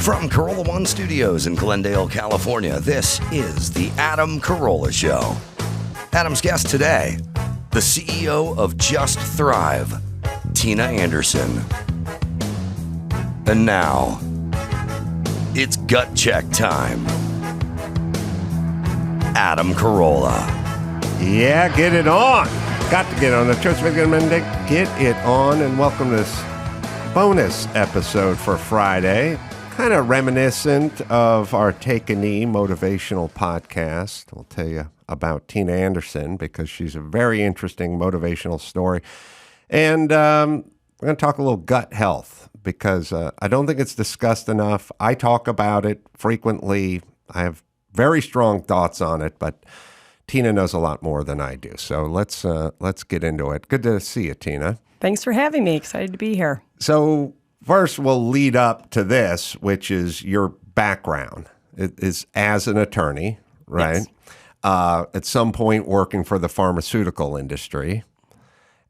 From Carolla One Studios in Glendale, California, this is the Adam Carolla Show. Adam's guest today, the CEO of Just Thrive, Tina Anderson. And now, it's gut check time. Adam Carolla. Yeah, get it on. Got to get on. The Church Monday. Get it on, and welcome to this bonus episode for Friday. Kind of reminiscent of our Take a Knee motivational podcast. I'll tell you about Tina Anderson because she's a very interesting motivational story. And we're going to talk a little gut health because I don't think it's discussed enough. I talk about it frequently. I have very strong thoughts on it, but Tina knows a lot more than I do. So let's get into it. Good to see you, Tina. Thanks for having me. Excited to be here. So first, we'll lead up to this, which is your background. It is as an attorney, right? Yes. At some point working for the pharmaceutical industry.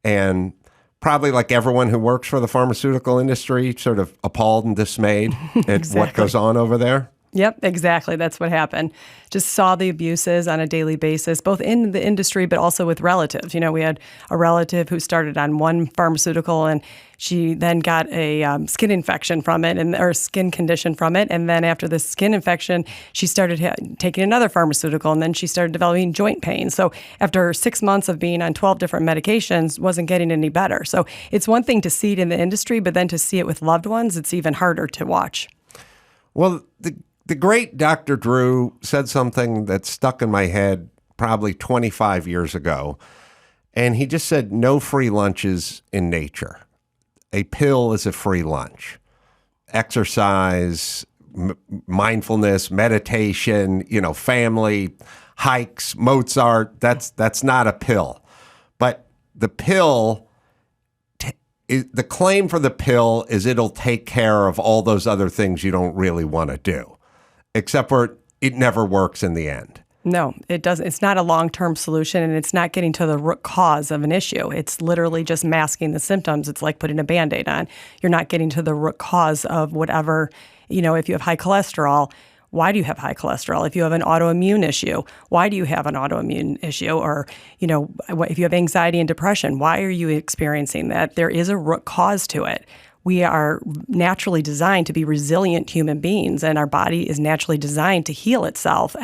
And probably like everyone who works for the pharmaceutical industry, sort of appalled and dismayed at Exactly. what goes on over there. Yep, exactly. That's what happened. Just saw the abuses on a daily basis, both in the industry, but also with relatives. You know, we had a relative who started on one pharmaceutical and she then got a skin infection from it or skin condition from it. And then after the skin infection, she started taking another pharmaceutical and then she started developing joint pain. So after 6 months of being on 12 different medications, wasn't getting any better. So it's one thing to see it in the industry, but then to see it with loved ones, it's even harder to watch. Well, the great Dr. Drew said something that stuck in my head probably 25 years ago. And he just said, no free lunches in nature. A pill is a free lunch. Exercise, mindfulness, meditation, family, hikes, Mozart, that's not a pill. But the pill, the claim for the pill is it'll take care of all those other things you don't really want to do. Except for it never works in the end. No, it doesn't. It's not a long-term solution, and it's not getting to the root cause of an issue. It's literally just masking the symptoms. It's like putting a Band-Aid on. You're not getting to the root cause of whatever, if you have high cholesterol, why do you have high cholesterol? If you have an autoimmune issue, why do you have an autoimmune issue? Or, if you have anxiety and depression, why are you experiencing that? There is a root cause to it. We are naturally designed to be resilient human beings, and our body is naturally designed to heal itself.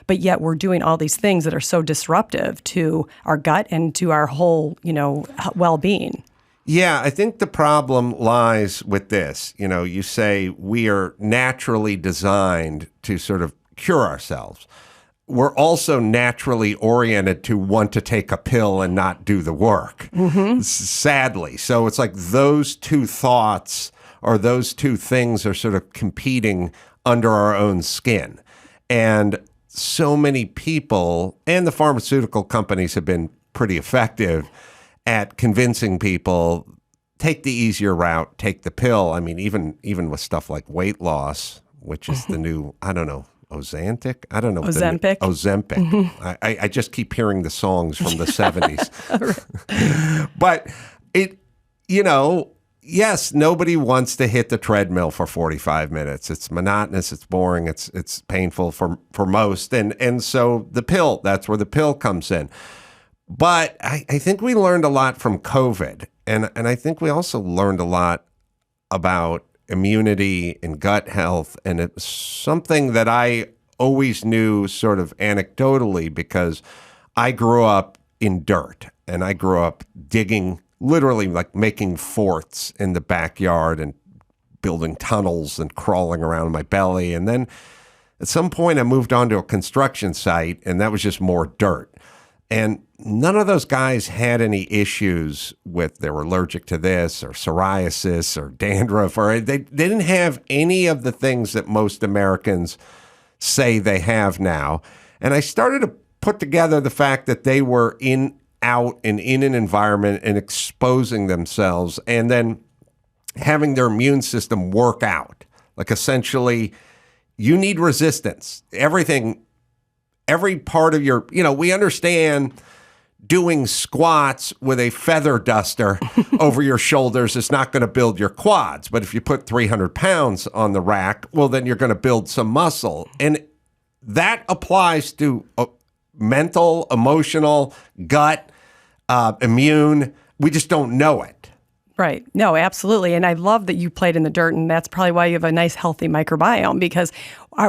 But yet we're doing all these things that are so disruptive to our gut and to our whole, well-being. Yeah, I think the problem lies with this. You say we are naturally designed to sort of cure ourselves. We're also naturally oriented to want to take a pill and not do the work, sadly. So it's like those two thoughts or those two things are sort of competing under our own skin. And so many people, and the pharmaceutical companies have been pretty effective at convincing people, take the easier route, take the pill. I mean, even with stuff like weight loss, which is the new, I don't know, Ozempic? I don't know. Ozempic? Ozempic. I just keep hearing the songs from the 70s. But yes, nobody wants to hit the treadmill for 45 minutes. It's monotonous, it's boring, it's painful for most. And so the pill, that's where the pill comes in. But I think we learned a lot from COVID. And I think we also learned a lot about immunity and gut health. And it's something that I always knew sort of anecdotally because I grew up in dirt and I grew up digging, literally like making forts in the backyard and building tunnels and crawling around in my belly. And then at some point I moved on to a construction site and that was just more dirt. And none of those guys had any issues with they were allergic to this or psoriasis or dandruff, or they didn't have any of the things that most Americans say they have now. And I started to put together the fact that they were out and in an environment and exposing themselves and then having their immune system work out. Like essentially, you need resistance. Every part of your, we understand doing squats with a feather duster over your shoulders is not going to build your quads. But if you put 300 pounds on the rack, well, then you're going to build some muscle. And that applies to mental, emotional, gut, immune. We just don't know it. Right. No, absolutely. And I love that you played in the dirt, and that's probably why you have a nice, healthy microbiome, because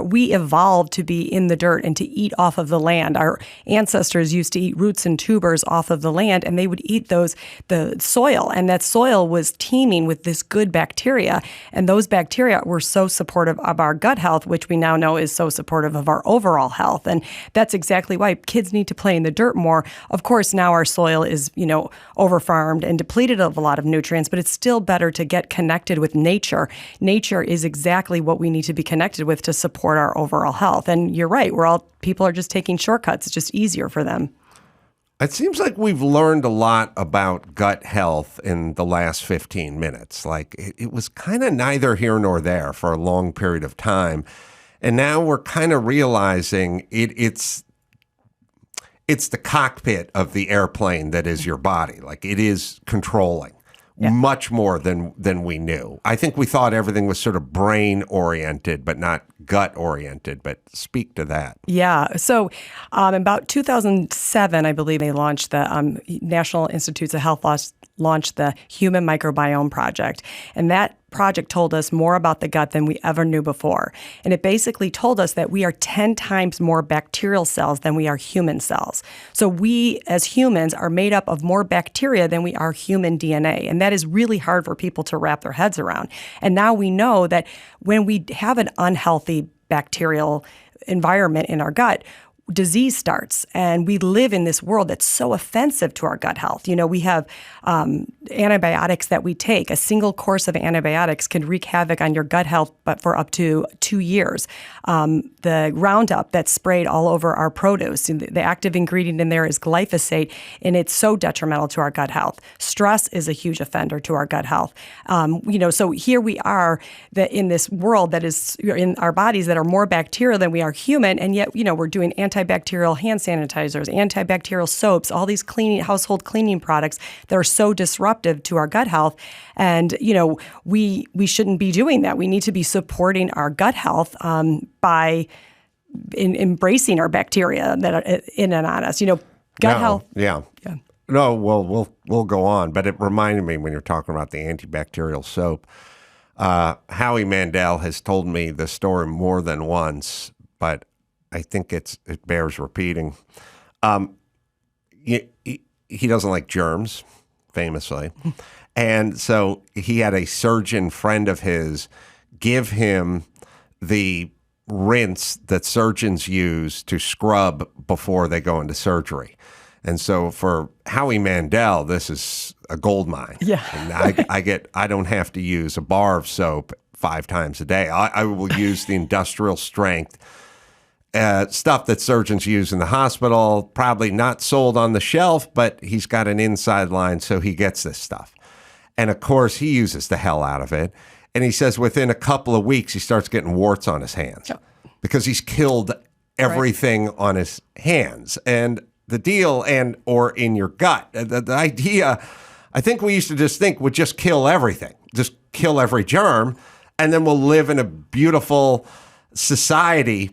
we evolved to be in the dirt and to eat off of the land. Our ancestors used to eat roots and tubers off of the land, and they would eat the soil, and that soil was teeming with this good bacteria, and those bacteria were so supportive of our gut health, which we now know is so supportive of our overall health. And that's exactly why kids need to play in the dirt more. Of course, now our soil is, overfarmed and depleted of a lot of nutrients, but it's still better to get connected with nature. Nature is exactly what we need to be connected with to support our overall health. And you're right, people are just taking shortcuts. It's just easier for them. It seems like we've learned a lot about gut health in the last 15 minutes. Like it was kind of neither here nor there for a long period of time. And now we're kind of realizing it's the cockpit of the airplane that is your body. Like it is controlling. Yeah. Much more than we knew. I think we thought everything was sort of brain-oriented, but not gut-oriented. But speak to that. Yeah. So about 2007, I believe, they launched the National Institutes of Health launched the Human Microbiome Project. And that project told us more about the gut than we ever knew before. And it basically told us that we are 10 times more bacterial cells than we are human cells. So we, as humans, are made up of more bacteria than we are human DNA. And that is really hard for people to wrap their heads around. And now we know that when we have an unhealthy bacterial environment in our gut, disease starts, and we live in this world that's so offensive to our gut health. We have antibiotics that we take. A single course of antibiotics can wreak havoc on your gut health, but for up to 2 years. The Roundup that's sprayed all over our produce, the active ingredient in there is glyphosate, and it's so detrimental to our gut health. Stress is a huge offender to our gut health. So here we are in this world that is in our bodies that are more bacterial than we are human, and yet, we're doing antibacterial hand sanitizers, antibacterial soaps, all these household cleaning products that are so disruptive to our gut health. And, we shouldn't be doing that. We need to be supporting our gut health by embracing our bacteria that are in and on us. Gut health. Yeah. No, well, we'll go on. But it reminded me when you're talking about the antibacterial soap, Howie Mandell has told me the story more than once, but I think it bears repeating. He doesn't like germs, famously. And so he had a surgeon friend of his give him the rinse that surgeons use to scrub before they go into surgery. And so for Howie Mandell, this is a gold mine. Yeah. And I don't have to use a bar of soap 5 times a day. I will use the industrial strength stuff that surgeons use in the hospital, probably not sold on the shelf, but he's got an inside line, so he gets this stuff. And of course, he uses the hell out of it. And he says within a couple of weeks, he starts getting warts on his hands because he's killed everything on his hands. And the deal, or in your gut, the idea, I think we used to just think would just kill everything, just kill every germ, and then we'll live in a beautiful society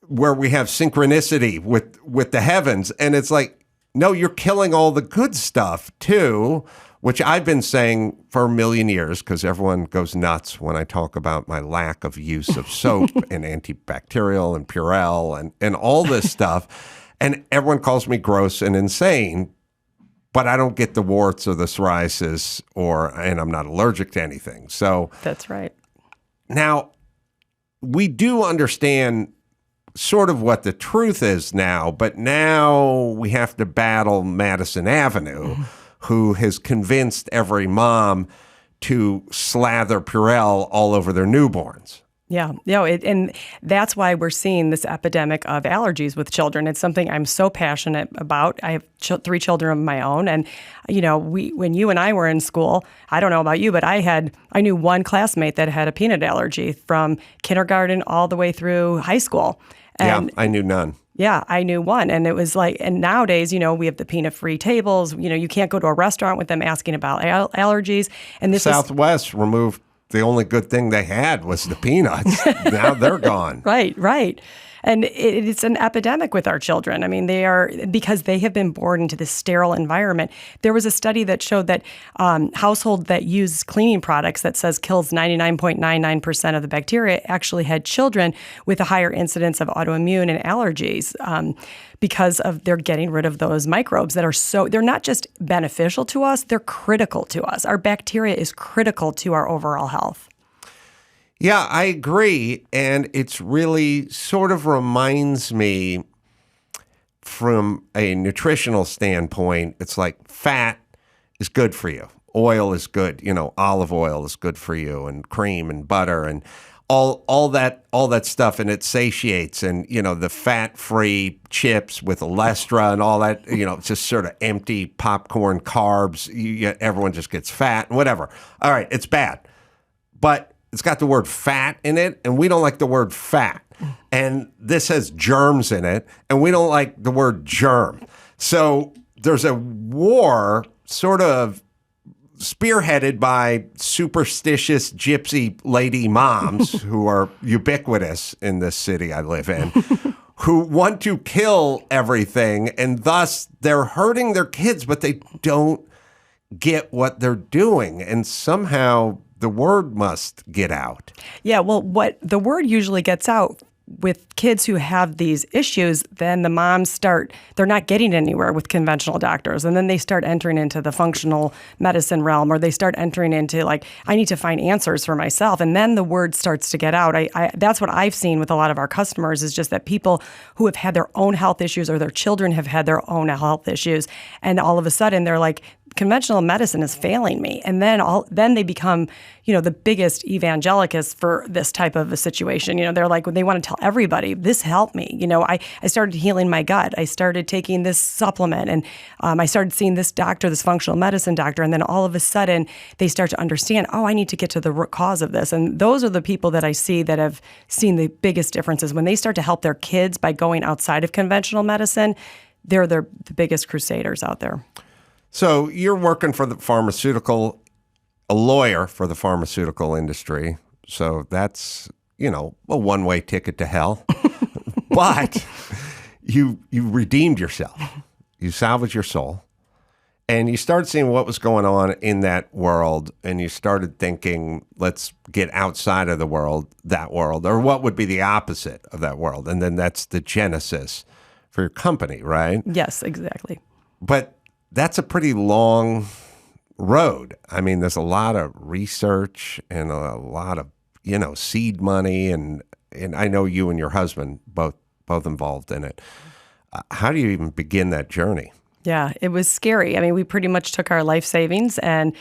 where we have synchronicity with the heavens. And it's like, no, you're killing all the good stuff too, which I've been saying for a million years because everyone goes nuts when I talk about my lack of use of soap and antibacterial and Purell and all this stuff. And everyone calls me gross and insane, but I don't get the warts or the psoriasis and I'm not allergic to anything. So that's right. Now, we do understand sort of what the truth is now, but now we have to battle Madison Avenue, who has convinced every mom to slather Purell all over their newborns. Yeah, and that's why we're seeing this epidemic of allergies with children. It's something I'm so passionate about. I have 3 children of my own, and when you and I were in school, I don't know about you, but I knew one classmate that had a peanut allergy from kindergarten all the way through high school. And I knew none. yeah, I knew one. And it was like, and nowadays, we have the peanut-free tables. You can't go to a restaurant with them asking about allergies. And this Southwest removed the only good thing they had was the peanuts. Now they're gone. Right. And it's an epidemic with our children. I mean, because they have been born into this sterile environment. There was a study that showed that household that use cleaning products that says kills 99.99% of the bacteria actually had children with a higher incidence of autoimmune and allergies because of they're getting rid of those microbes that are they're not just beneficial to us, they're critical to us. Our bacteria is critical to our overall health. Yeah, I agree. And it's really sort of reminds me from a nutritional standpoint, it's like fat is good for you. Oil is good. Olive oil is good for you, and cream and butter and all that stuff. And it satiates, and, the fat-free chips with Olestra and all that, it's just sort of empty popcorn carbs. Everyone just gets fat and whatever. All right, it's bad. But it's got the word fat in it, and we don't like the word fat. And this has germs in it, and we don't like the word germ. So there's a war sort of spearheaded by superstitious gypsy lady moms who are ubiquitous in this city I live in, who want to kill everything, and thus they're hurting their kids, but they don't get what they're doing. And somehow the word must get out. Yeah, well, what the word usually gets out with kids who have these issues, then the moms they're not getting anywhere with conventional doctors. And then they start entering into the functional medicine realm, or they start entering into I need to find answers for myself. And then the word starts to get out. That's what I've seen with a lot of our customers, is just that people who have had their own health issues, or their children have had their own health issues. And all of a sudden they're like, conventional medicine is failing me. And then they become, the biggest evangelicals for this type of a situation. They're like, they want to tell everybody, this helped me. I started healing my gut. I started taking this supplement, and I started seeing this doctor, this functional medicine doctor. And then all of a sudden they start to understand, I need to get to the root cause of this. And those are the people that I see that have seen the biggest differences. When they start to help their kids by going outside of conventional medicine, they're the biggest crusaders out there. So you're working for a lawyer for the pharmaceutical industry. So that's, a one-way ticket to hell. But you redeemed yourself. You salvaged your soul. And you started seeing what was going on in that world. And you started thinking, let's get outside of that world, or what would be the opposite of that world. And then that's the genesis for your company, right? Yes, exactly. But that's a pretty long road. I mean, there's a lot of research and a lot of, seed money, and I know you and your husband both involved in it. How do you even begin that journey? Yeah, it was scary. I mean, we pretty much took our life savings and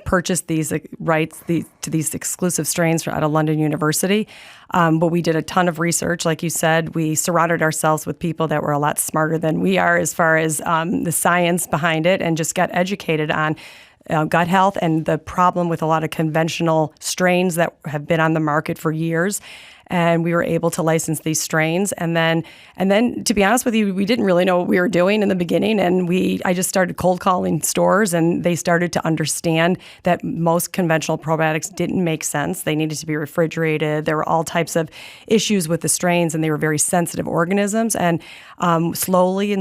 purchased these rights to these exclusive strains out of London University. But we did a ton of research. Like you said, we surrounded ourselves with people that were a lot smarter than we are as far as the science behind it, and just got educated on gut health and the problem with a lot of conventional strains that have been on the market for years. And we were able to license these strains. And then, to be honest with you, we didn't really know what we were doing in the beginning. And I just started cold calling stores, and they started to understand that most conventional probiotics didn't make sense. They needed to be refrigerated. There were all types of issues with the strains, and they were very sensitive organisms. And slowly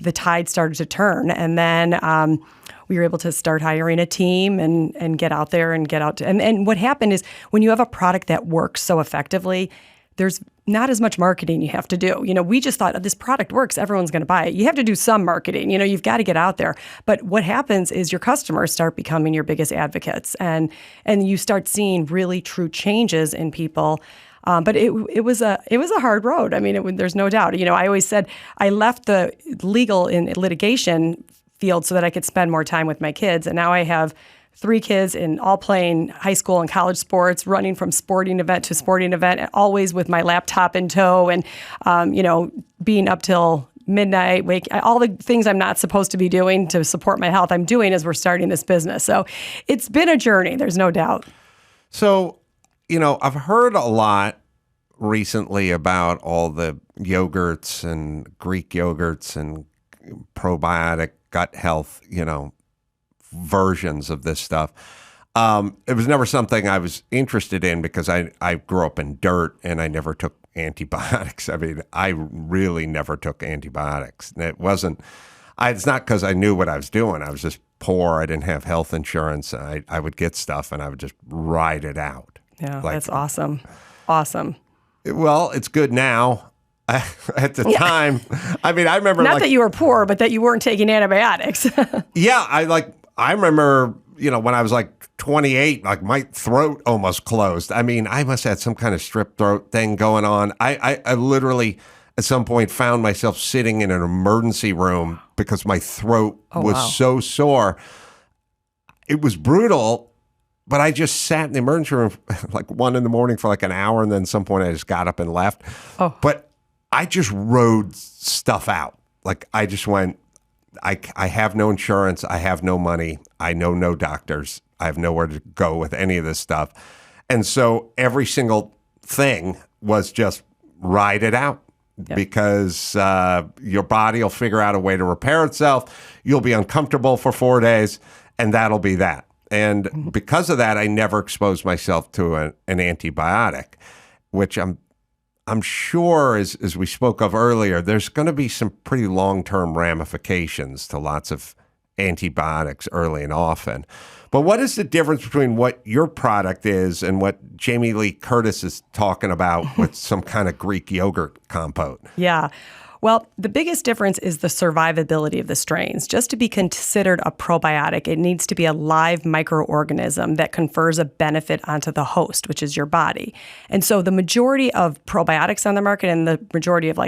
the tide started to turn. And then we were able to start hiring a team and get out there and and what happened is, when you have a product that works so effectively, there's not as much marketing you have to do. We just thought, this product works, everyone's going to buy it. You have to do some marketing. You've got to get out there. But what happens is your customers start becoming your biggest advocates, and you start seeing really true changes in people. But it was a hard road. I mean, there's no doubt. I always said I left the legal in litigation field so that I could spend more time with my kids. And now I have 3 kids all playing high school and college sports, running from sporting event to sporting event, and always with my laptop in tow, and being up till midnight, all the things I'm not supposed to be doing to support my health, I'm doing as we're starting this business. So it's been a journey. There's no doubt. So, I've heard a lot recently about all the yogurts and Greek yogurts and probiotic gut health, versions of this stuff. It was never something I was interested in because I grew up in dirt and I never took antibiotics. I mean, I really never took antibiotics. It's not because I knew what I was doing. I was just poor. I didn't have health insurance. I would get stuff and I would just ride it out. Yeah, that's awesome. Awesome. Well, it's good now. At the time, I mean, I remember not that you were poor, but that you weren't taking antibiotics. Yeah, I remember, when I was like 28, like my throat almost closed. I mean, I must have had some kind of strep throat thing going on. I literally at some point found myself sitting in an emergency room because my throat was so sore. It was brutal, but I just sat in the emergency room like 1 a.m. for like an hour, and then at some point I just got up and left. Oh. But I just rode stuff out. Like I just went, I have no insurance. I have no money. I know no doctors. I have nowhere to go with any of this stuff. And so every single thing was just ride it out. Yep. Because your body will figure out a way to repair itself. You'll be uncomfortable for 4 days, and that'll be that. And because of that, I never exposed myself to an antibiotic, which I'm sure, as we spoke of earlier, there's going to be some pretty long-term ramifications to lots of antibiotics early and often. But what is the difference between what your product is and what Jamie Lee Curtis is talking about with some kind of Greek yogurt compote? Yeah. Well, the biggest difference is the survivability of the strains. Just to be considered a probiotic, it needs to be a live microorganism that confers a benefit onto the host, which is your body. And so the majority of probiotics on the market and the majority of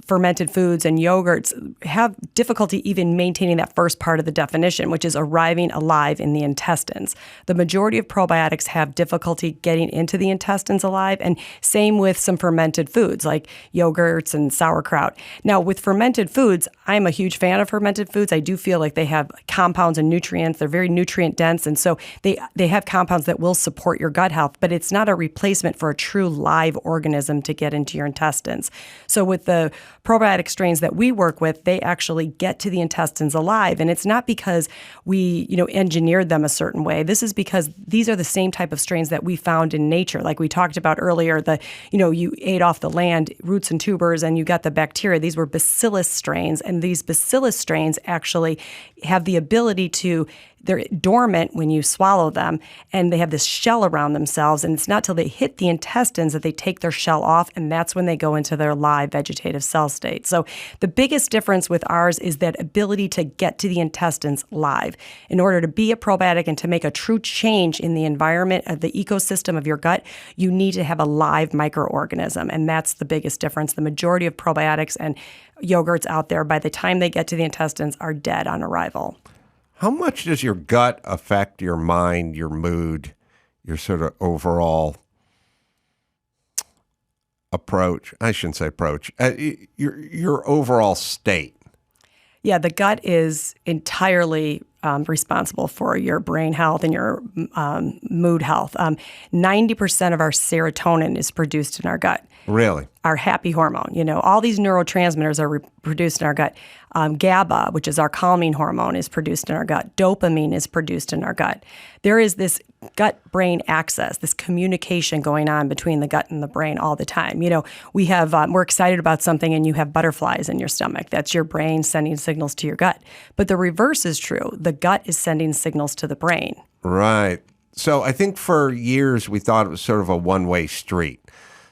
fermented foods and yogurts have difficulty even maintaining that first part of the definition, which is arriving alive in the intestines. The majority of probiotics have difficulty getting into the intestines alive, and same with some fermented foods like yogurts and sauerkraut. Now, with fermented foods, I'm a huge fan of fermented foods. I do feel like they have compounds and nutrients. They're very nutrient dense, and so they have compounds that will support your gut health, but it's not a replacement for a true live organism to get into your intestines. So with the probiotic strains that we work with, they actually get to the intestines alive. And it's not because we, engineered them a certain way. This is because these are the same type of strains that we found in nature. Like we talked about earlier, you ate off the land, roots and tubers, and you got the bacteria. These were bacillus strains. And these bacillus strains actually have the ability they're dormant when you swallow them, and they have this shell around themselves, and it's not till they hit the intestines that they take their shell off, and that's when they go into their live vegetative cell state. So the biggest difference with ours is that ability to get to the intestines live. In order to be a probiotic and to make a true change in the environment of the ecosystem of your gut, you need to have a live microorganism, and that's the biggest difference. The majority of probiotics and yogurts out there, by the time they get to the intestines, are dead on arrival. How much does your gut affect your mind, your mood, your sort of overall approach? I shouldn't say approach. Your overall state. Yeah, the gut is entirely responsible for your brain health and your mood health. 90% of our serotonin is produced in our gut. Really? Our happy hormone. All these neurotransmitters are produced in our gut. GABA, which is our calming hormone, is produced in our gut. Dopamine is produced in our gut. There is this gut-brain axis, this communication going on between the gut and the brain all the time. We have we're excited about something and you have butterflies in your stomach. That's your brain sending signals to your gut. But the reverse is true. The gut is sending signals to the brain. Right. So I think for years we thought it was sort of a one-way street.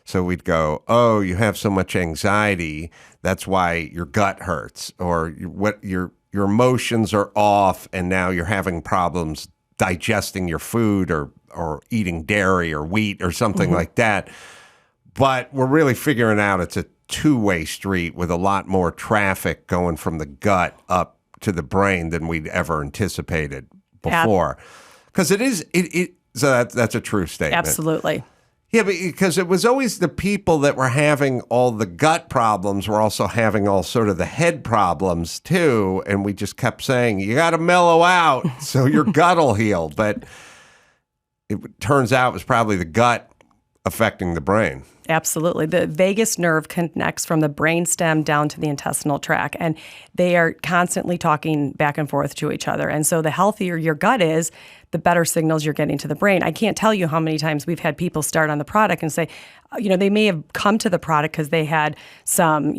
So we'd go, oh, you have so much anxiety, that's why your gut hurts, or your emotions are off, and now you're having problems digesting your food or eating dairy or wheat or something like that. But we're really figuring out it's a two-way street with a lot more traffic going from the gut up to the brain than we'd ever anticipated before. Because so that's a true statement. Absolutely. Yeah, because it was always the people that were having all the gut problems were also having all sort of the head problems too. And we just kept saying, you got to mellow out so your gut will heal. But it turns out it was probably the gut affecting the brain. Absolutely. The vagus nerve connects from the brainstem down to the intestinal tract, and they are constantly talking back and forth to each other. And so the healthier your gut is, the better signals you're getting to the brain. I can't tell you how many times we've had people start on the product and say, they may have come to the product because they had some,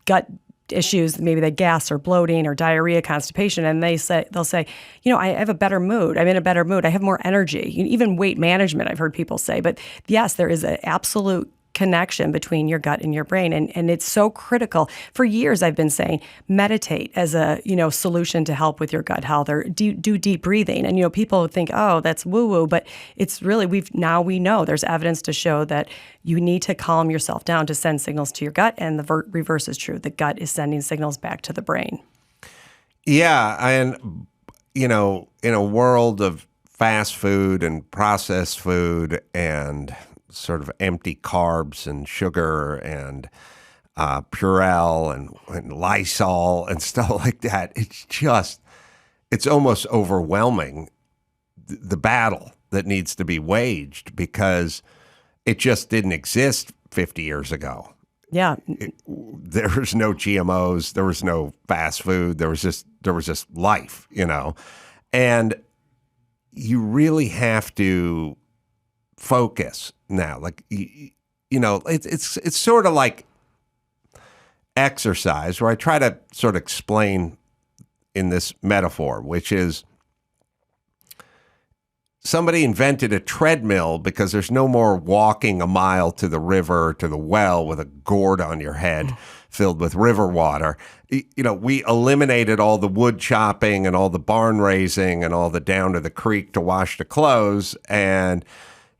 gut issues, maybe they gas or bloating or diarrhea, constipation, and they'll say, I have a better mood. I'm in a better mood. I have more energy. Even weight management, I've heard people say. But yes, there is an absolute connection between your gut and your brain, and it's so critical. For years, I've been saying meditate as a solution to help with your gut health, or do deep breathing. And people think, oh, that's woo woo, but it's really we know there's evidence to show that you need to calm yourself down to send signals to your gut, and the reverse is true. The gut is sending signals back to the brain. Yeah, and in a world of fast food and processed food and sort of empty carbs and sugar and Purell and Lysol and stuff like that, it's almost overwhelming, the battle that needs to be waged, because it just didn't exist 50 years ago. Yeah. There was no GMOs, there was no fast food, there was just life, and you really have to focus now. Like, it's sort of like exercise, where I try to sort of explain in this metaphor, which is somebody invented a treadmill because there's no more walking a mile to the river or to the well with a gourd on your head filled with river water. We eliminated all the wood chopping and all the barn raising and all the down to the creek to wash the clothes. And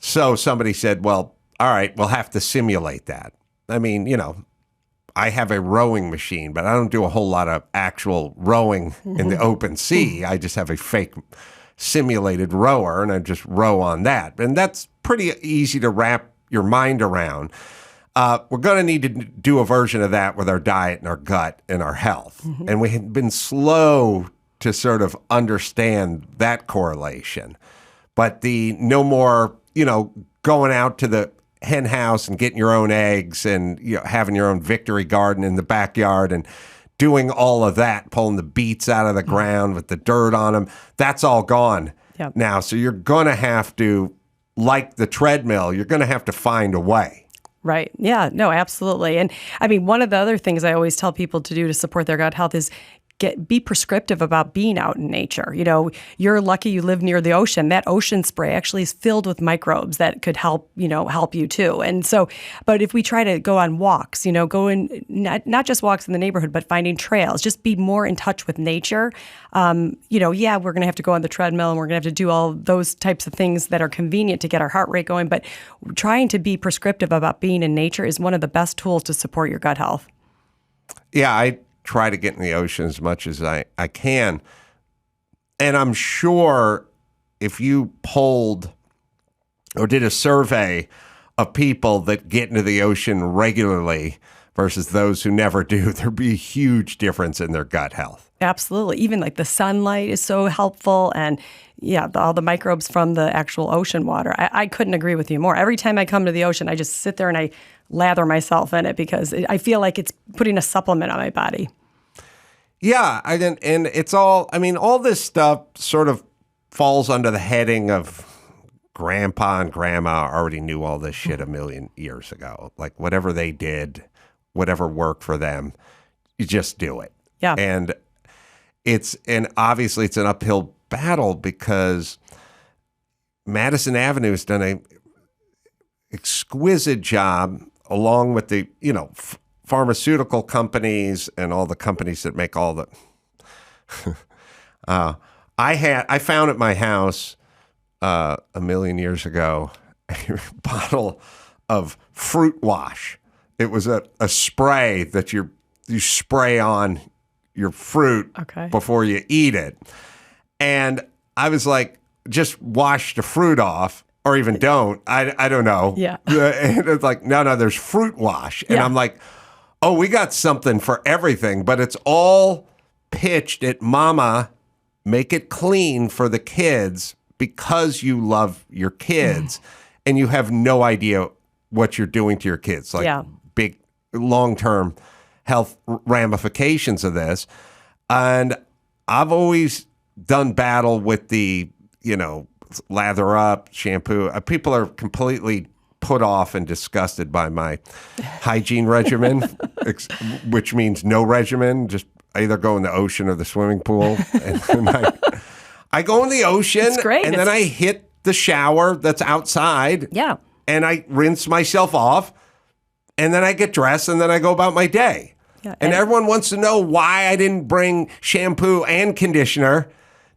so somebody said, well, all right, we'll have to simulate that. I mean, I have a rowing machine, but I don't do a whole lot of actual rowing in the open sea. I just have a fake simulated rower, and I just row on that. And that's pretty easy to wrap your mind around. We're going to need to do a version of that with our diet and our gut and our health. Mm-hmm. And we have been slow to sort of understand that correlation. But the no more, going out to the hen house and getting your own eggs and having your own victory garden in the backyard and doing all of that, pulling the beets out of the ground with the dirt on them, that's all gone now. So you're going to have to, like the treadmill, you're going to have to find a way. Right. Yeah, no, absolutely. And I mean, one of the other things I always tell people to do to support their gut health is be prescriptive about being out in nature. You're lucky you live near the ocean. That ocean spray actually is filled with microbes that could help you too. And so, but if we try to go on walks, go in, not just walks in the neighborhood, but finding trails, just be more in touch with nature. We're going to have to go on the treadmill and we're going to have to do all those types of things that are convenient to get our heart rate going. But trying to be prescriptive about being in nature is one of the best tools to support your gut health. Yeah, I try to get in the ocean as much as I can. And I'm sure if you polled or did a survey of people that get into the ocean regularly versus those who never do, there'd be a huge difference in their gut health. Absolutely. Even like the sunlight is so helpful, and all the microbes from the actual ocean water. I couldn't agree with you more. Every time I come to the ocean, I just sit there and I lather myself in it because I feel like it's putting a supplement on my body. Yeah, and it's all, all this stuff sort of falls under the heading of grandpa and grandma already knew all this shit a million years ago. Like whatever they did, whatever worked for them, you just do it. Yeah. And obviously it's an uphill battle because Madison Avenue has done an exquisite job along with the, pharmaceutical companies and all the companies that make all the I found at my house a million years ago a bottle of fruit wash. It was a spray that you spray on your fruit before you eat it. And I was like, just wash the fruit off. Or even don't. I don't know. Yeah. And it's like, no, there's fruit wash. And I'm like, oh, we got something for everything, but it's all pitched at mama, make it clean for the kids because you love your kids and you have no idea what you're doing to your kids, like Yeah. big long-term health ramifications of this. And I've always done battle with the, lather up, shampoo. People are completely put off and disgusted by my hygiene regimen, which means no regimen. Just either go in the ocean or the swimming pool. And then I go in the ocean, It's great. and then I hit the shower that's outside. Yeah. And I rinse myself off, and then I get dressed, and then I go about my day. Yeah, and everyone wants to know why I didn't bring shampoo and conditioner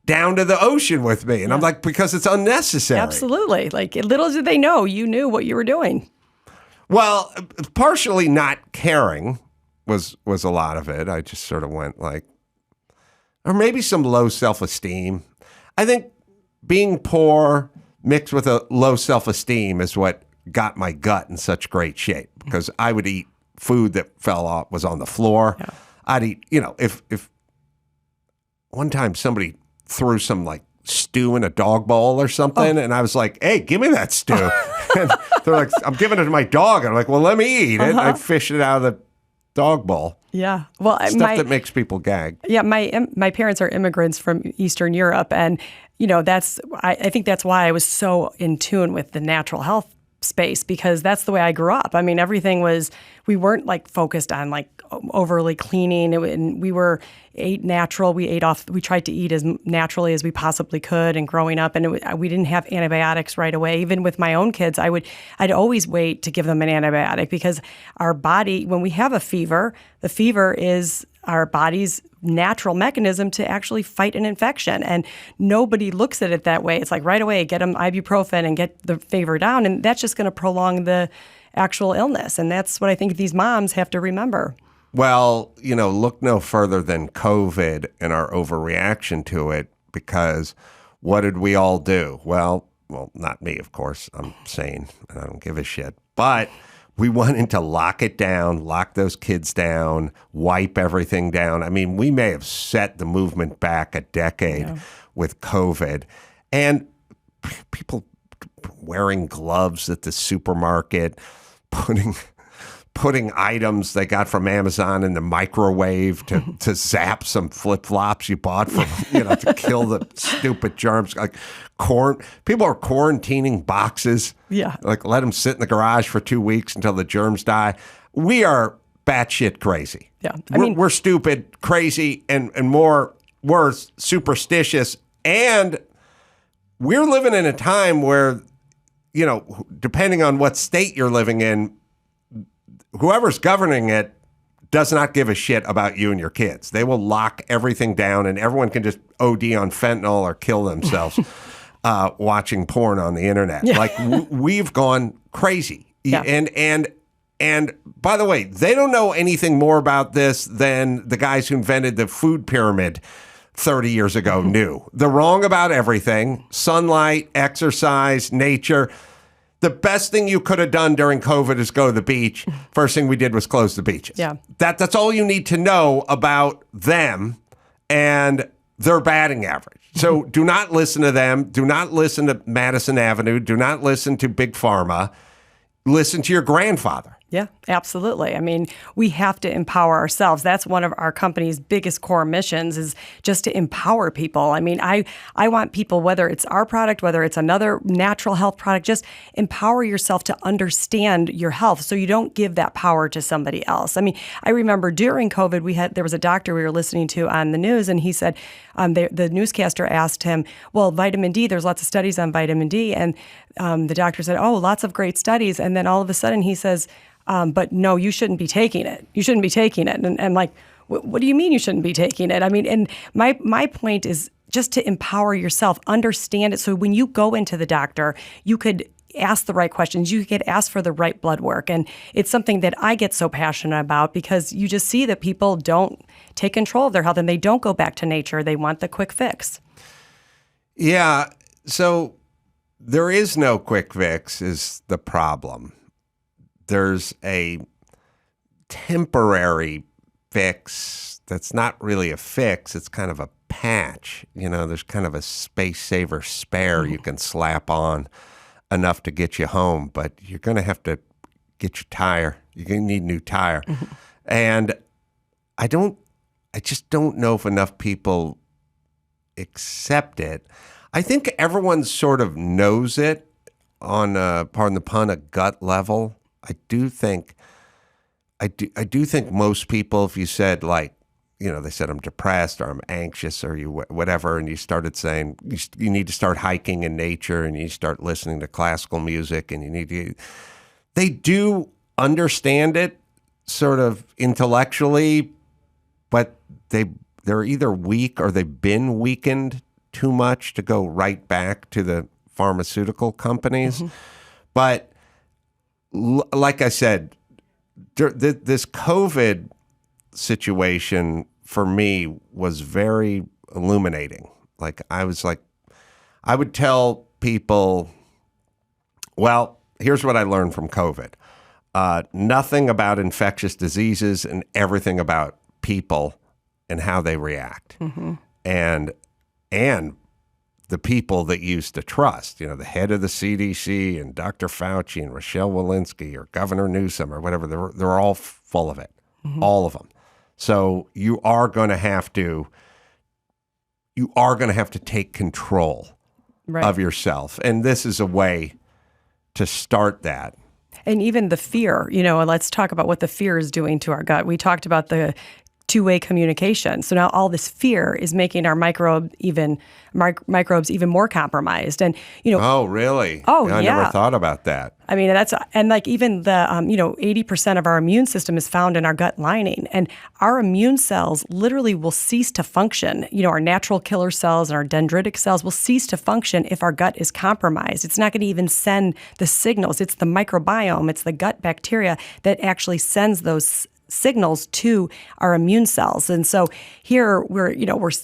down to the ocean with me. And I'm like, because it's unnecessary. Absolutely. Like, little did they know you knew what you were doing. Well, partially not caring was a lot of it. I just sort of went like, or maybe some low self-esteem. I think being poor mixed with a low self-esteem is what got my gut in such great shape, because I would eat food that fell off, was on the floor. Yeah. I'd eat, if one time somebody threw some like stew in a dog bowl or something, and I was like, hey, give me that stew. And they're like, I'm giving it to my dog. And I'm like, well, let me eat it. I fished it out of the dog bowl. Yeah. Well, stuff that makes people gag. Yeah. My parents are immigrants from Eastern Europe. And, I think that's why I was so in tune with the natural health space, because that's the way I grew up. I mean, we weren't like focused on like overly cleaning, and we ate natural. We tried to eat as naturally as we possibly could. And growing up, and we didn't have antibiotics right away. Even with my own kids, I'd always wait to give them an antibiotic, because our body, when we have a fever, the fever is our body's natural mechanism to actually fight an infection. And nobody looks at it that way. It's like right away, get them ibuprofen and get the fever down. And that's just going to prolong the actual illness. And that's what I think these moms have to remember. Well, look no further than COVID and our overreaction to it, because what did we all do? Well, not me, of course. I'm sane and I don't give a shit. But we wanted to lock it down, lock those kids down, wipe everything down. I mean, we may have set the movement back a decade with COVID. And people wearing gloves at the supermarket, putting items they got from Amazon in the microwave to zap some flip-flops you bought from, to kill the stupid germs. Like people are quarantining boxes. Yeah. Like let them sit in the garage for 2 weeks until the germs die. We are batshit crazy. Yeah. We're stupid, crazy, and we're superstitious. And we're living in a time where, depending on what state you're living in, whoever's governing it does not give a shit about you and your kids. They will lock everything down, and everyone can just OD on fentanyl or kill themselves watching porn on the internet. Yeah. Like we've gone crazy. Yeah. And by the way, they don't know anything more about this than the guys who invented the food pyramid 30 years ago knew. They're wrong about everything. Sunlight, exercise, nature. The best thing you could have done during COVID is go to the beach. First thing we did was close the beaches. Yeah. That's all you need to know about them and their batting average. So do not listen to them. Do not listen to Madison Avenue. Do not listen to Big Pharma. Listen to your grandfather. Yeah, absolutely. I mean, we have to empower ourselves. That's one of our company's biggest core missions, is just to empower people. I mean, I want people, whether it's our product, whether it's another natural health product, just empower yourself to understand your health so you don't give that power to somebody else. I mean, I remember during COVID, there was a doctor we were listening to on the news, and he said, the newscaster asked him, well, vitamin D, there's lots of studies on vitamin D. And the doctor said, oh, lots of great studies. And then all of a sudden he says, but no, you shouldn't be taking it. You shouldn't be taking it. And like, what do you mean you shouldn't be taking it? I mean, and my point is just to empower yourself, understand it. So when you go into the doctor, you could ask the right questions. You could ask for the right blood work. And it's something that I get so passionate about, because you just see that people don't take control of their health and they don't go back to nature. They want the quick fix. Yeah. So there is no quick fix is the problem. There's a temporary fix that's not really a fix. It's kind of a patch. There's kind of a space saver spare you can slap on enough to get you home, but you're going to have to get your tire. You're going to need a new tire. And I just don't know if enough people accept it. I think everyone sort of knows it on, pardon the pun, a gut level. I do think most people, if you said like, they said I'm depressed or I'm anxious or whatever, and you started saying you need to start hiking in nature and you start listening to classical music and they do understand it sort of intellectually, but they're either weak or they've been weakened too much to go right back to the pharmaceutical companies. But like I said, this COVID situation for me was very illuminating. Like I would tell people, well, here's what I learned from COVID. Nothing about infectious diseases and everything about people and how they react. And the people that you used to trust, the head of the CDC and Dr. Fauci and Rochelle Walensky or Governor Newsom or whatever, they're all full of it, all of them. So you are going to have to take control of yourself. And this is a way to start that. And even the fear, let's talk about what the fear is doing to our gut. We talked about the two-way communication. So now all this fear is making our microbes even more compromised. And oh, really? Oh, I never thought about that. I mean, and like even the 80% of our immune system is found in our gut lining, and our immune cells literally will cease to function. Our natural killer cells and our dendritic cells will cease to function if our gut is compromised. It's not going to even send the signals. It's the microbiome, it's the gut bacteria that actually sends those signals to our immune cells. And so here we're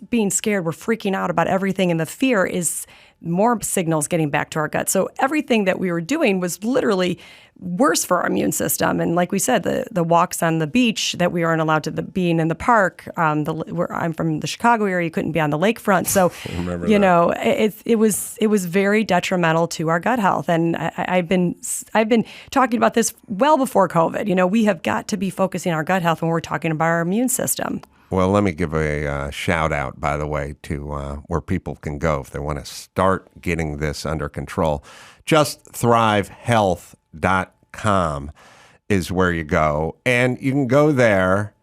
being scared, we're freaking out about everything, and the fear is more signals getting back to our gut. So everything that we were doing was literally worse for our immune system. And like we said, the walks on the beach that we weren't allowed to, being in the park, where I'm from the Chicago area, you couldn't be on the lakefront. So, it was very detrimental to our gut health. And I've been talking about this well before COVID. We have got to be focusing on our gut health when we're talking about our immune system. Well, let me give a shout out, by the way, to where people can go if they want to start getting this under control. JustThriveHealth.com is where you go. And you can go there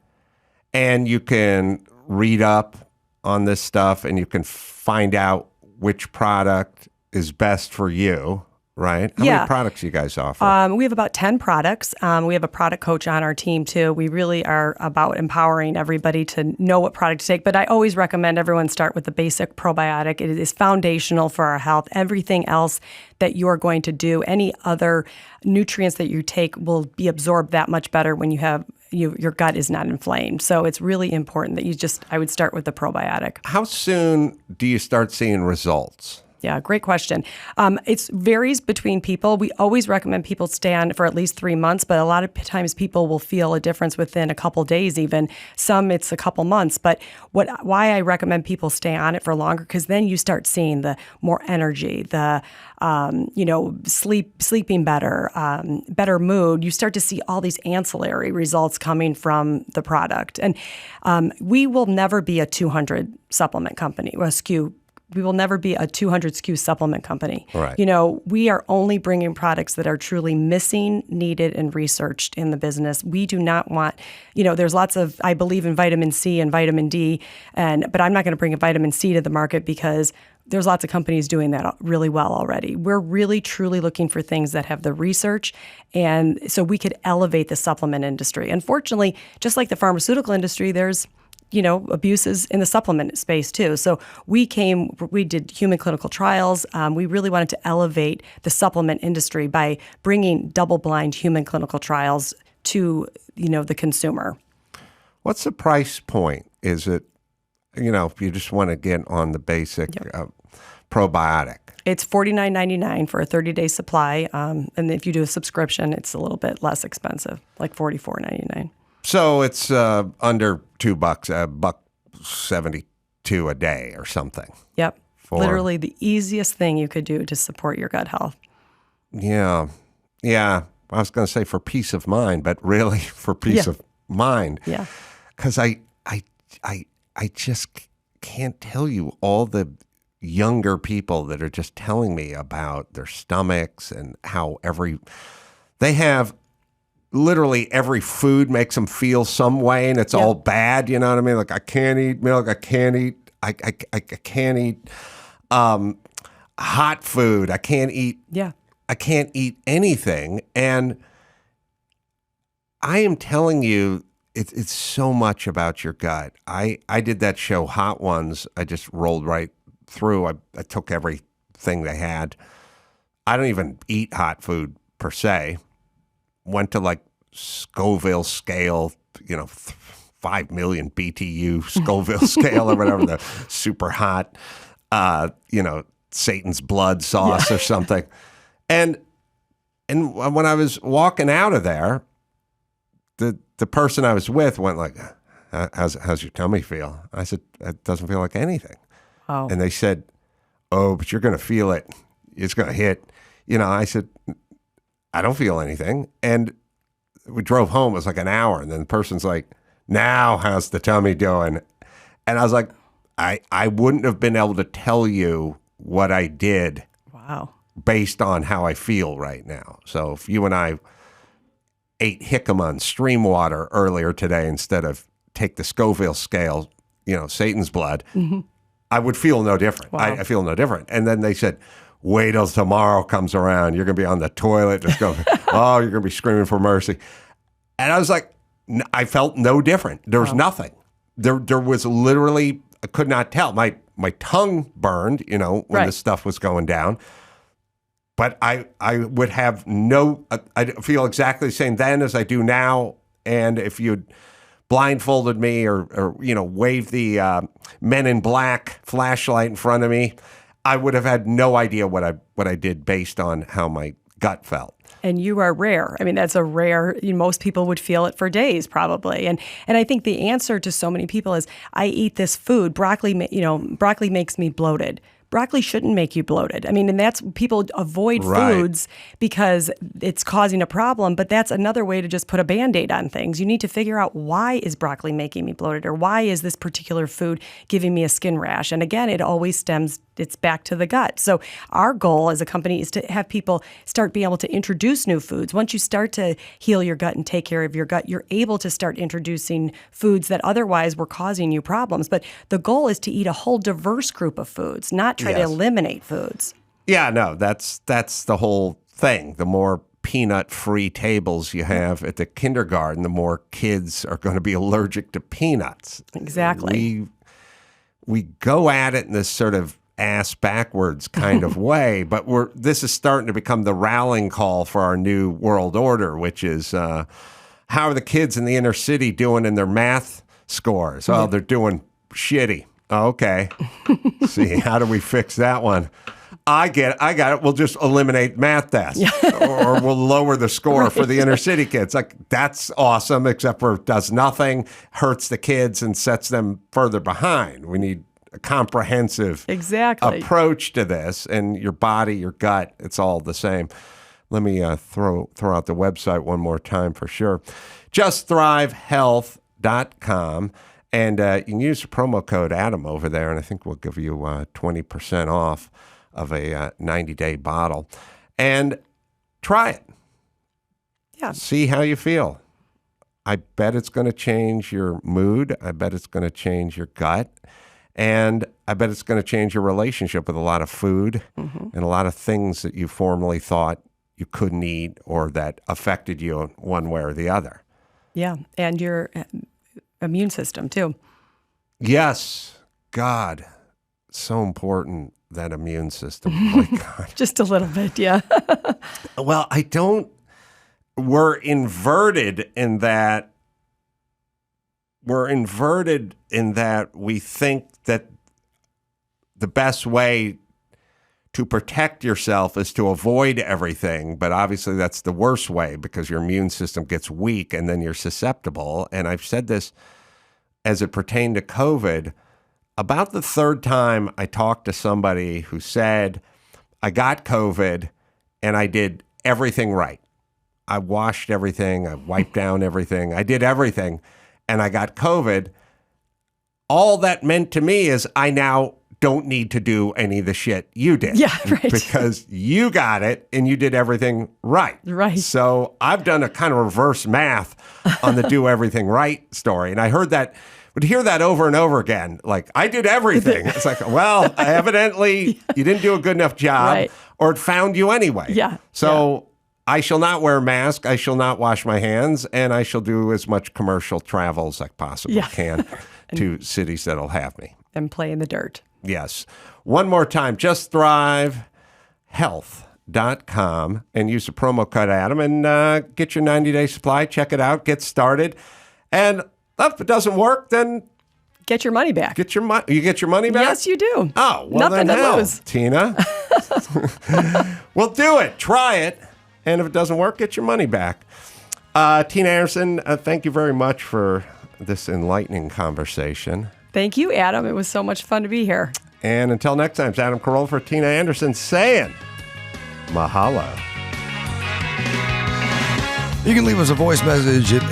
and you can read up on this stuff and you can find out which product is best for you. Right? How many products you guys offer? We have about 10 products. We have a product coach on our team, too. We really are about empowering everybody to know what product to take. But I always recommend everyone start with the basic probiotic. It is foundational for our health. Everything else that you are going to do, any other nutrients that you take will be absorbed that much better when you have your gut is not inflamed. So it's really important that I would start with the probiotic. How soon do you start seeing results? Yeah, great question. It varies between people. We always recommend people stay on for at least 3 months, but a lot of times people will feel a difference within a couple days even. Some it's a couple months. But why I recommend people stay on it for longer, because then you start seeing the more energy, the sleeping better, better mood. You start to see all these ancillary results coming from the product. And we will never be a 200 supplement company, or a SKU. We will never be a 200 SKU supplement company. Right. We are only bringing products that are truly missing, needed, and researched in the business. We do not want, there's lots of, I believe in vitamin C and vitamin D, but I'm not going to bring a vitamin C to the market because there's lots of companies doing that really well already. We're really, truly looking for things that have the research, and so we could elevate the supplement industry. Unfortunately, just like the pharmaceutical industry, there's abuses in the supplement space too. So we did human clinical trials. We really wanted to elevate the supplement industry by bringing double-blind human clinical trials to, the consumer. What's the price point? Is it, if you just want to get on the basic probiotic? It's $49.99 for a 30-day supply. And if you do a subscription, it's a little bit less expensive, like $44.99. So it's under $2, $1.72 a day or something. Yep. Literally the easiest thing you could do to support your gut health. Yeah. I was going to say for peace of mind, but really for peace of mind. Yeah. Because I just can't tell you all the younger people that are just telling me about their stomachs and how they have literally every food makes them feel some way, and it's all bad. You know what I mean? Like, I can't eat milk. I can't eat. I can't eat hot food. I can't eat. Yeah. I can't eat anything, and I am telling you, it's so much about your gut. I did that show, Hot Ones. I just rolled right through. I took everything they had. I don't even eat hot food per se. Went to like Scoville scale, 5 million BTU Scoville scale or whatever, the super hot, Satan's blood sauce or something. And when I was walking out of there, the person I was with went like, how's your tummy feel? I said, it doesn't feel like anything. Oh. And they said, oh, but you're going to feel it. It's going to hit. I said, I don't feel anything. And we drove home. It was like an hour. And then the person's like, now how's the tummy doing? And I was like, I wouldn't have been able to tell you what I did. Wow. Based on how I feel right now. So if you and I ate jicama and stream water earlier today instead of take the Scoville scale, Satan's blood, I would feel no different. Wow. I feel no different. And then they said, wait till tomorrow comes around. You're going to be on the toilet. Just go, oh, you're going to be screaming for mercy. And I was like, I felt no different. There was nothing. There was literally, I could not tell. My tongue burned, when this stuff was going down. But I would have I feel exactly the same then as I do now. And if you'd blindfolded me or waved the Men in Black flashlight in front of me, I would have had no idea what I did based on how my gut felt. And you are rare. I mean, that's a rare, most people would feel it for days probably. And I think the answer to so many people is, I eat this food, broccoli makes me bloated. Broccoli shouldn't make you bloated. I mean, and that's, people avoid foods because it's causing a problem, but that's another way to just put a Band-Aid on things. You need to figure out, why is broccoli making me bloated, or why is this particular food giving me a skin rash? And again, it always it's back to the gut. So our goal as a company is to have people start being able to introduce new foods. Once you start to heal your gut and take care of your gut, you're able to start introducing foods that otherwise were causing you problems. But the goal is to eat a whole diverse group of foods, not try to eliminate foods. Yeah, no, that's the whole thing. The more peanut-free tables you have at the kindergarten, the more kids are going to be allergic to peanuts. Exactly. We go at it in this sort of ass backwards kind of way, but this is starting to become the rallying call for our new world order, which is how are the kids in the inner city doing in their math scores? Oh, they're doing shitty. Okay. See, how do we fix that one? I got it. We'll just eliminate math tests, or we'll lower the score for the inner city kids. Like, that's awesome, except for it does nothing, hurts the kids, and sets them further behind. We need a comprehensive approach to this, and your body, your gut, it's all the same. Let me throw out the website one more time for sure. JustThriveHealth.com. And you can use the promo code Adam over there, and I think we'll give you 20% off of a 90-day bottle. And try it. Yeah. See how you feel. I bet it's going to change your mood. I bet it's going to change your gut. And I bet it's going to change your relationship with a lot of food and a lot of things that you formerly thought you couldn't eat or that affected you one way or the other. Yeah, and your immune system too. Yes, God, so important, that immune system. My God. Just a little bit, yeah. Well, we're inverted in that we think that the best way to protect yourself is to avoid everything, but obviously that's the worst way because your immune system gets weak and then you're susceptible. And I've said this as it pertained to COVID. About the third time I talked to somebody who said, I got COVID and I did everything right. I washed everything. I wiped down everything. I did everything. And I got COVID. All that meant to me is I now don't need to do any of the shit you did. Yeah, right. Because you got it and you did everything right. Right. So I've done a kind of reverse math on the do everything right story. And I would hear that over and over again. Like, I did everything. It's like, well, evidently you didn't do a good enough job, Right. or it found you anyway. Yeah. So I shall not wear a mask. I shall not wash my hands, and I shall do as much commercial travel as I possibly can to cities that'll have me. And play in the dirt. Yes. One more time, justthrivehealth.com, and use the promo code Adam and get your 90-day supply. Check it out. Get started. And if it doesn't work, then Get your money back. you get your money back? Yes, you do. Oh, well, Nothing then to hell, lose. Tina. Well, do it. Try it. And if it doesn't work, get your money back. Tina Anderson, thank you very much for this enlightening conversation. Thank you, Adam. It was so much fun to be here. And until next time, it's Adam Carolla for Tina Anderson saying mahalo. You can leave us a voice message at